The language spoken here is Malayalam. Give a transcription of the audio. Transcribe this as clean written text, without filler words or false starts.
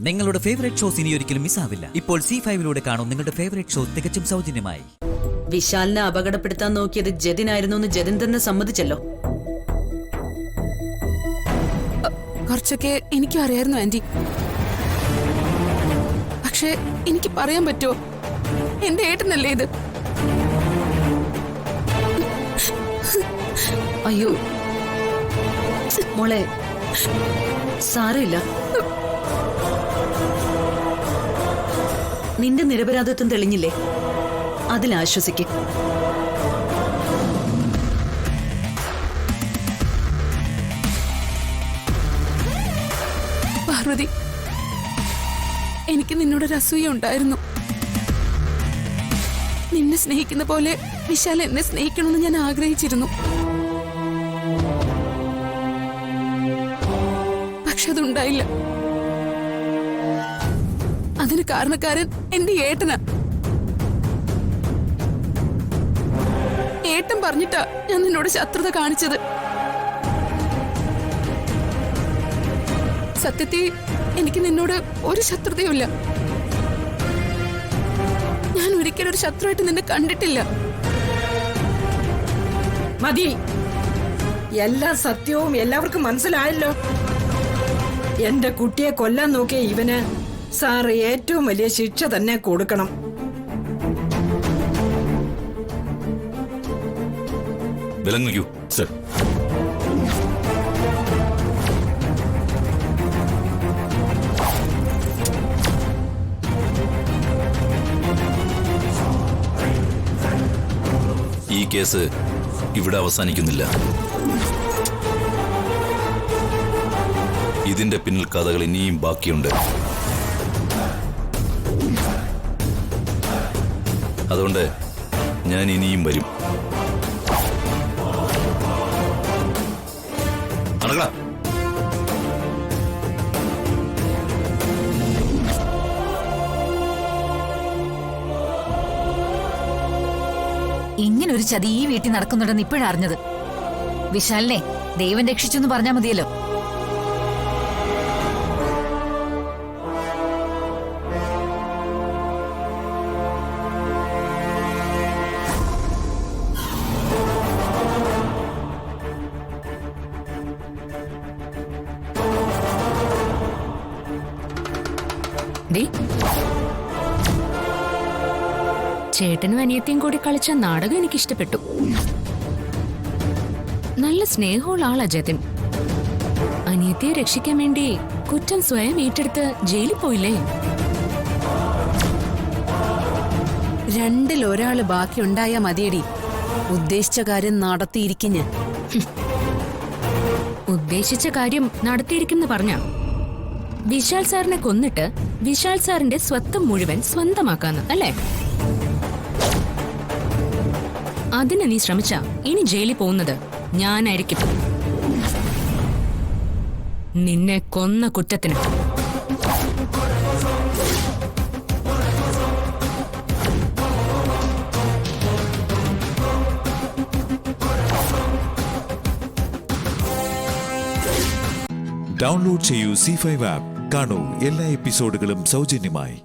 നിങ്ങളുടെ ഫേവറേറ്റ് ഷോസ് ഇനി ഒരിക്കലും മിസ്സാവില്ല. ഇപ്പോൾ C5-ലൂടെ കാണും നിങ്ങളുടെ ഫേവറേറ്റ് ഷോ തികച്ചും സൗജന്യമായി. വിശാലിനെ അപകടപ്പെടുത്താൻ നോക്കിയത് ജതിനായിരുന്നു എന്ന് ജതിൻ തന്നെ സമ്മതിച്ചല്ലോ. കുറച്ചൊക്കെ എനിക്കും അറിയായിരുന്നു ആന്റി. പക്ഷെ എനിക്ക് പറയാൻ പറ്റുമോ? എന്റെ ഏട്ടനല്ലേ ഇത്? അയ്യോ മോളെ, സാരമില്ല. നിന്റെ നിരപരാധിത്വം തെളിഞ്ഞില്ലേ? അതിലാശ്വസിക്കും. പാർവതി, എനിക്ക് നിന്നോടൊരു അസൂയ ഉണ്ടായിരുന്നു. നിന്നെ സ്നേഹിക്കുന്ന പോലെ വിശാൽ എന്നെ സ്നേഹിക്കണമെന്ന് ഞാൻ ആഗ്രഹിച്ചിരുന്നു. പക്ഷെ അതുണ്ടായില്ല. അതിന് കാരണക്കാരൻ എന്റെ ഏട്ടനാ. ഏട്ടൻ പറഞ്ഞിട്ടാ ഞാൻ നിന്നോട് ശത്രുത കാണിച്ചത്. സത്യത്തിൽ എനിക്ക് നിന്നോട് ഒരു ശത്രുതയുമില്ല. ഞാൻ ഒരിക്കലും ഒരു ശത്രുവായിട്ട് നിന്നെ കണ്ടിട്ടില്ല. മതി, എല്ലാ സത്യവും എല്ലാവർക്കും മനസ്സിലായല്ലോ. എന്റെ കുട്ടിയെ കൊല്ലാൻ നോക്കിയ ഇവന് സാറ് ഏറ്റവും വലിയ ശിക്ഷ തന്നെ കൊടുക്കണം. വിലങ്ങൂ സർ. ഈ കേസ് ഇവിടെ അവസാനിക്കുന്നില്ല. ഇതിന്റെ പിന്നിൽ കഥകൾ ഇനിയും ബാക്കിയുണ്ട്. അതുകൊണ്ട് ഞാൻ ഇനിയും വരും. ഇങ്ങനൊരു ചതി ഈ വീട്ടിൽ നടക്കുന്നുണ്ടെന്ന് ഇപ്പോഴറിഞ്ഞത്. വിശാലിനെ ദൈവം രക്ഷിച്ചു എന്ന് പറഞ്ഞാൽ മതിയല്ലോ. ചേട്ടനും അനിയത്തിയും കൂടി കളിച്ച നാടകം എനിക്കിഷ്ടപ്പെട്ടു. നല്ല സ്നേഹമുള്ള ആളാ ജതിൻ. അനിയത്തിയെ രക്ഷിക്കാൻ വേണ്ടി കുറ്റം സ്വയം ഏറ്റെടുത്ത് ജയിലിൽ പോയില്ലേ? രണ്ടിൽ ഒരാള് ബാക്കിയുണ്ടായാ മതിയടി. ഉദ്ദേശിച്ച കാര്യം നടത്തിയിരിക്കും ഞാൻ. ഉദ്ദേശിച്ച കാര്യം നടത്തിയിരിക്കുന്നു പറഞ്ഞ വിശാൽ സാറിനെ കൊന്നിട്ട് വിശാൽ സാറിന്റെ സ്വത്തം മുഴുവൻ സ്വന്തമാക്കാന്ന് അല്ലേ? അതിന് നീ ശ്രമിച്ച ഇനി ജയിലിൽ പോകുന്നത് ഞാനായിരിക്കും. നിന്നെ കൊന്ന കുറ്റത്തിന്. ഡൗൺലോഡ് ചെയ്യൂ C5 ആപ്പ്. കാണൂ എല്ലാ എപ്പിസോഡുകളും സൗജന്യമായി.